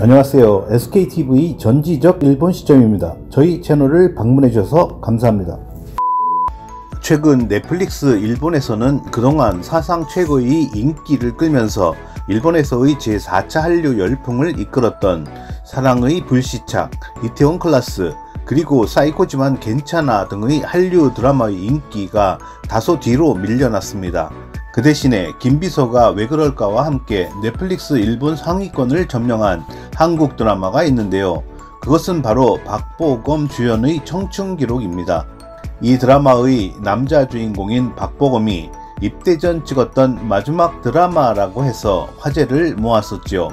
안녕하세요. SKTV 전지적 일본 시점입니다. 저희 채널을 방문해 주셔서 감사합니다. 최근 넷플릭스 일본에서는 그동안 사상 최고의 인기를 끌면서 일본에서의 제4차 한류 열풍을 이끌었던 사랑의 불시착, 이태원 클라스, 그리고 사이코지만 괜찮아 등의 한류 드라마의 인기가 다소 뒤로 밀려났습니다. 그 대신에 김비서가 왜 그럴까와 함께 넷플릭스 일본 상위권을 점령한 한국 드라마가 있는데요. 그것은 바로 박보검 주연의 청춘기록입니다. 이 드라마의 남자 주인공인 박보검이 입대 전 찍었던 마지막 드라마라고 해서 화제를 모았었죠.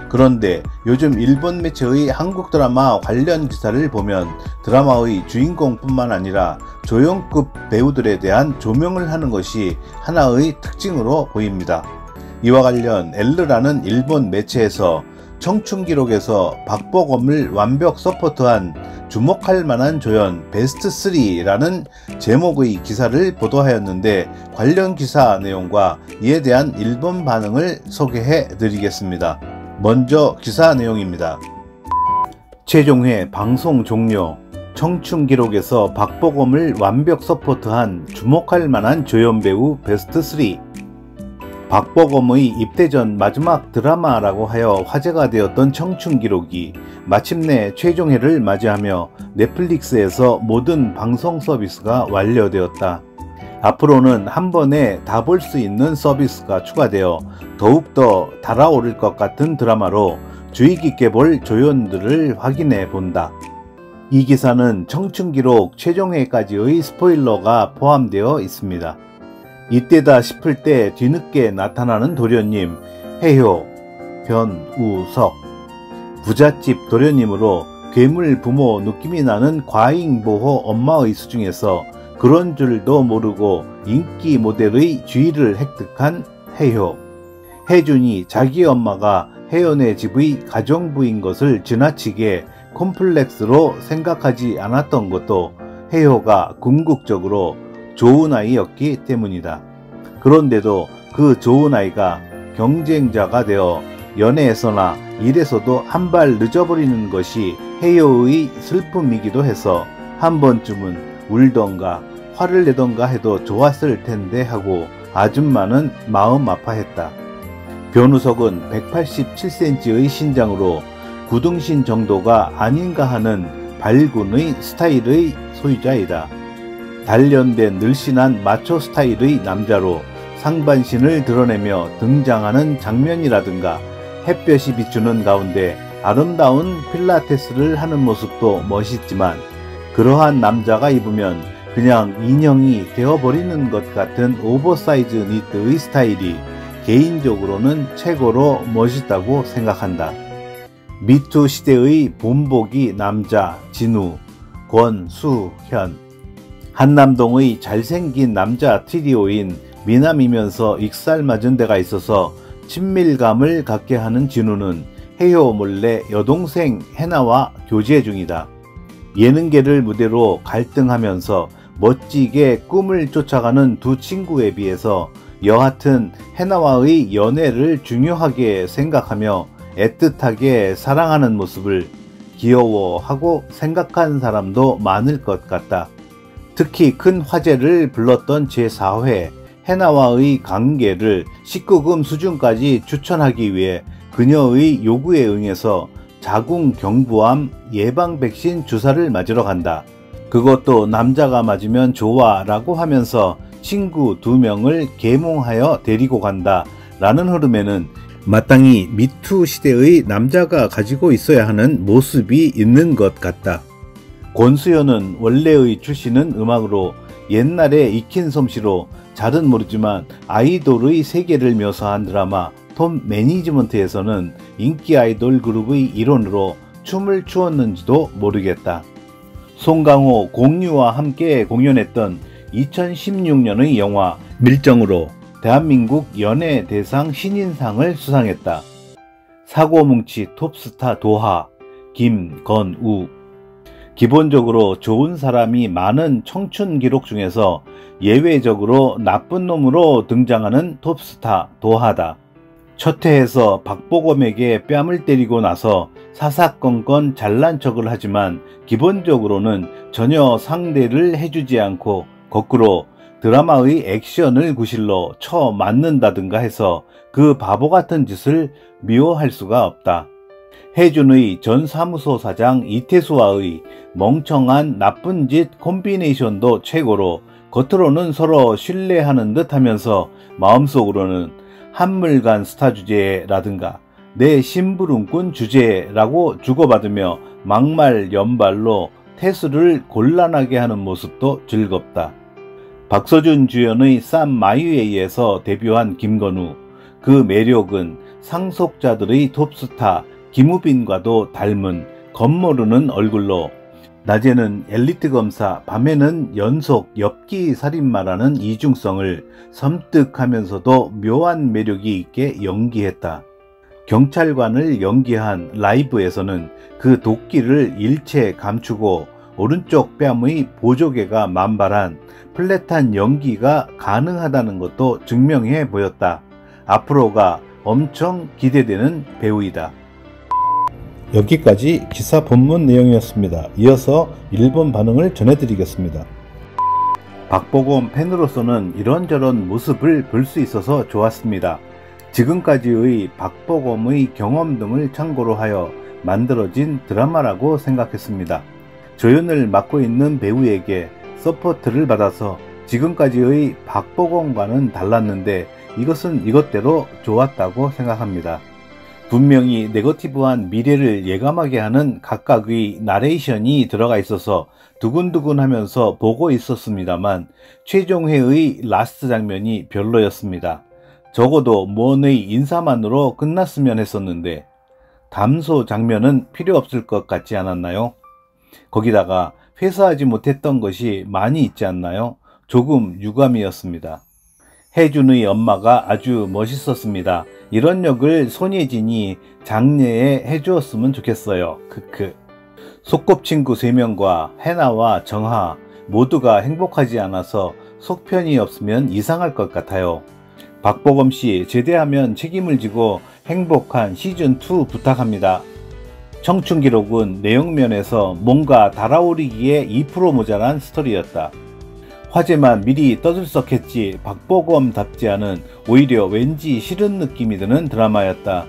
그런데 요즘 일본 매체의 한국 드라마 관련 기사를 보면 드라마의 주인공뿐만 아니라 조연급 배우들에 대한 조명을 하는 것이 하나의 특징으로 보입니다. 이와 관련 엘르라는 일본 매체에서 청춘기록에서 박보검을 완벽 서포트한 주목할 만한 조연 베스트 3라는 제목의 기사를 보도하였는데, 관련 기사 내용과 이에 대한 일본 반응을 소개해 드리겠습니다. 먼저 기사 내용입니다. 최종회 방송 종료. 청춘기록에서 박보검을 완벽 서포트한 주목할 만한 조연 배우 베스트 3. 박보검의 입대 전 마지막 드라마라고 하여 화제가 되었던 청춘기록이 마침내 최종회를 맞이하며 넷플릭스에서 모든 방송 서비스가 완료되었다. 앞으로는 한 번에 다 볼 수 있는 서비스가 추가되어 더욱더 달아오를 것 같은 드라마로 주의 깊게 볼 조연들을 확인해 본다. 이 기사는 청춘기록 최종회까지의 스포일러가 포함되어 있습니다. 이때다 싶을 때 뒤늦게 나타나는 도련님 해효, 변우석. 부잣집 도련님으로 괴물 부모 느낌이 나는 과잉보호 엄마의 수중에서 그런 줄도 모르고 인기 모델의 주의를 획득한 해효. 혜준이 자기 엄마가 혜연의 집의 가정부인 것을 지나치게 콤플렉스로 생각하지 않았던 것도 혜효가 궁극적으로 좋은 아이였기 때문이다. 그런데도 그 좋은 아이가 경쟁자가 되어 연애에서나 일에서도 한 발 늦어버리는 것이 혜효의 슬픔이기도 해서 한 번쯤은 울던가 화를 내던가 해도 좋았을 텐데 하고 아줌마는 마음 아파했다. 변우석은 187cm의 신장으로 구등신 정도가 아닌가 하는 발군의 스타일의 소유자이다. 단련된 늘씬한 마초 스타일의 남자로 상반신을 드러내며 등장하는 장면이라든가 햇볕이 비추는 가운데 아름다운 필라테스를 하는 모습도 멋있지만, 그러한 남자가 입으면 그냥 인형이 되어버리는 것 같은 오버사이즈 니트의 스타일이 개인적으로는 최고로 멋있다고 생각한다. 미투 시대의 본보기 남자 진우, 권수현. 한남동의 잘생긴 남자 트리오인 미남이면서 익살맞은 데가 있어서 친밀감을 갖게 하는 진우는 혜효 몰래 여동생 해나와 교제 중이다. 예능계를 무대로 갈등하면서 멋지게 꿈을 쫓아가는 두 친구에 비해서 여하튼 해나와의 연애를 중요하게 생각하며 애틋하게 사랑하는 모습을 귀여워하고 생각한 사람도 많을 것 같다. 특히 큰 화제를 불렀던 제4회 해나와의 관계를 19금 수준까지 추천하기 위해 그녀의 요구에 응해서 자궁경부암 예방 백신 주사를 맞으러 간다. 그것도 남자가 맞으면 좋아 라고 하면서 친구 2명을 계몽하여 데리고 간다 라는 흐름에는 마땅히 미투 시대의 남자가 가지고 있어야 하는 모습이 있는 것 같다. 권수현은 원래의 출신은 음악으로 옛날에 익힌 솜씨로 잘은 모르지만 아이돌의 세계를 묘사한 드라마 톰 매니지먼트에서는 인기 아이돌 그룹의 일원으로 춤을 추었는지도 모르겠다. 송강호, 공유와 함께 공연했던 2016년의 영화 밀정으로 대한민국 연예대상 신인상을 수상했다. 사고뭉치 톱스타 도하, 김건우. 기본적으로 좋은 사람이 많은 청춘기록 중에서 예외적으로 나쁜 놈으로 등장하는 톱스타 도하다. 첫 회에서 박보검에게 뺨을 때리고 나서 사사건건 잘난 척을 하지만 기본적으로는 전혀 상대를 해주지 않고 거꾸로 드라마의 액션을 구실로 쳐 맞는다든가 해서 그 바보 같은 짓을 미워할 수가 없다. 해준의 전 사무소 사장 이태수와의 멍청한 나쁜 짓 콤비네이션도 최고로 겉으로는 서로 신뢰하는 듯 하면서 마음속으로는 한물간 스타 주제라든가 내 심부름꾼 주제라고 주고받으며 막말 연발로 태수를 곤란하게 하는 모습도 즐겁다. 박서준 주연의 쌈 마이웨이에서 데뷔한 김건우, 그 매력은 상속자들의 톱스타 김우빈과도 닮은 겉모르는 얼굴로 낮에는 엘리트 검사, 밤에는 연속 엽기 살인마라는 이중성을 섬뜩하면서도 묘한 매력이 있게 연기했다. 경찰관을 연기한 라이브에서는 그 도끼를 일체 감추고 오른쪽 뺨의 보조개가 만발한 플랫한 연기가 가능하다는 것도 증명해 보였다. 앞으로가 엄청 기대되는 배우이다. 여기까지 기사 본문 내용이었습니다. 이어서 일본 반응을 전해드리겠습니다. 박보검 팬으로서는 이런저런 모습을 볼 수 있어서 좋았습니다. 지금까지의 박보검의 경험 등을 참고로 하여 만들어진 드라마라고 생각했습니다. 조연을 맡고 있는 배우에게 서포트를 받아서 지금까지의 박보검과는 달랐는데 이것은 이것대로 좋았다고 생각합니다. 분명히 네거티브한 미래를 예감하게 하는 각각의 나레이션이 들어가 있어서 두근두근 하면서 보고 있었습니다만 최종회의 라스트 장면이 별로였습니다. 적어도 무언의 인사만으로 끝났으면 했었는데 담소 장면은 필요 없을 것 같지 않았나요? 거기다가 회수하지 못했던 것이 많이 있지 않나요? 조금 유감이었습니다. 혜준의 엄마가 아주 멋있었습니다. 이런 역을 손예진이 장래에 해주었으면 좋겠어요. 크크. 소꿉친구 3명과 해나와 정하 모두가 행복하지 않아서 속편이 없으면 이상할 것 같아요. 박보검씨 제대하면 책임을 지고 행복한 시즌2 부탁합니다. 청춘기록은 내용면에서 뭔가 달아오르기에 2% 모자란 스토리였다. 화제만 미리 떠들썩했지 박보검답지 않은 오히려 왠지 싫은 느낌이 드는 드라마였다.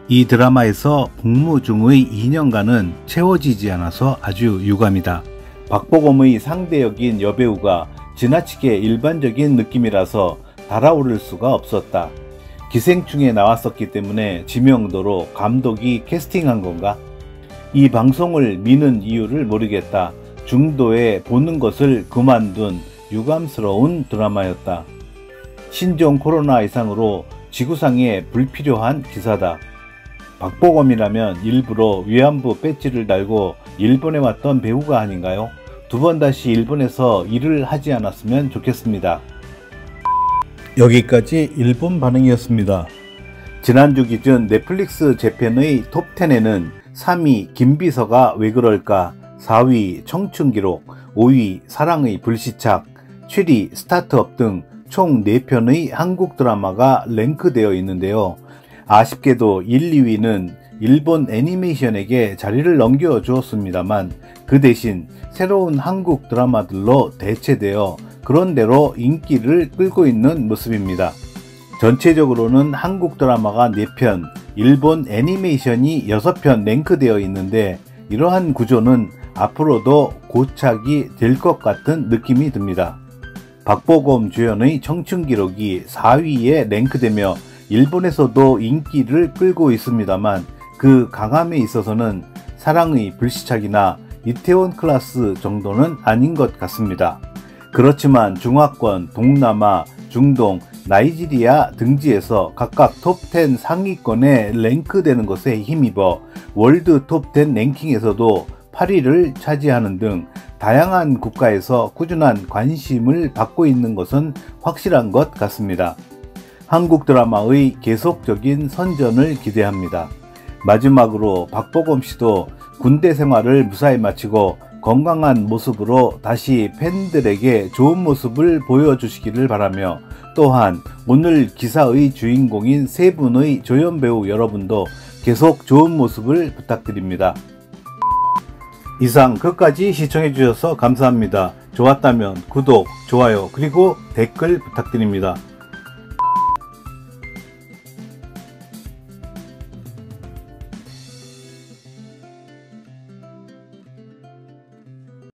이 드라마에서 복무 중의 2년간은 채워지지 않아서 아주 유감이다. 박보검의 상대역인 여배우가 지나치게 일반적인 느낌이라서 달아오를 수가 없었다. 기생충에 나왔었기 때문에 지명도로 감독이 캐스팅한 건가? 이 방송을 미는 이유를 모르겠다. 중도에 보는 것을 그만둔 유감스러운 드라마였다. 신종 코로나 이상으로 지구상에 불필요한 기사다. 박보검이라면 일부러 위안부 배지를 달고 일본에 왔던 배우가 아닌가요? 두 번 다시 일본에서 일을 하지 않았으면 좋겠습니다. 여기까지 일본 반응이었습니다. 지난주 기준 넷플릭스 재팬의 톱10에는 3위 김비서가 왜 그럴까, 4위 청춘기록, 5위 사랑의 불시착, 7위 스타트업 등 총 4편의 한국 드라마가 랭크되어 있는데요. 아쉽게도 1, 2위는 일본 애니메이션에게 자리를 넘겨주었습니다만 그 대신 새로운 한국 드라마들로 대체되어 그런대로 인기를 끌고 있는 모습입니다. 전체적으로는 한국 드라마가 4편, 일본 애니메이션이 6편 랭크되어 있는데 이러한 구조는 앞으로도 고착이 될 것 같은 느낌이 듭니다. 박보검 주연의 청춘기록이 4위에 랭크되며 일본에서도 인기를 끌고 있습니다만 그 강함에 있어서는 사랑의 불시착이나 이태원 클라스 정도는 아닌 것 같습니다. 그렇지만 중화권, 동남아, 중동, 나이지리아 등지에서 각각 톱10 상위권에 랭크되는 것에 힘입어 월드 톱10 랭킹에서도 8위를 차지하는 등 다양한 국가에서 꾸준한 관심을 받고 있는 것은 확실한 것 같습니다. 한국 드라마의 계속적인 선전을 기대합니다. 마지막으로 박보검 씨도 군대 생활을 무사히 마치고 건강한 모습으로 다시 팬들에게 좋은 모습을 보여주시기를 바라며, 또한 오늘 기사의 주인공인 세 분의 조연 배우 여러분도 계속 좋은 모습을 부탁드립니다. 이상 끝까지 시청해 주셔서 감사합니다. 좋았다면 구독, 좋아요, 그리고 댓글 부탁드립니다.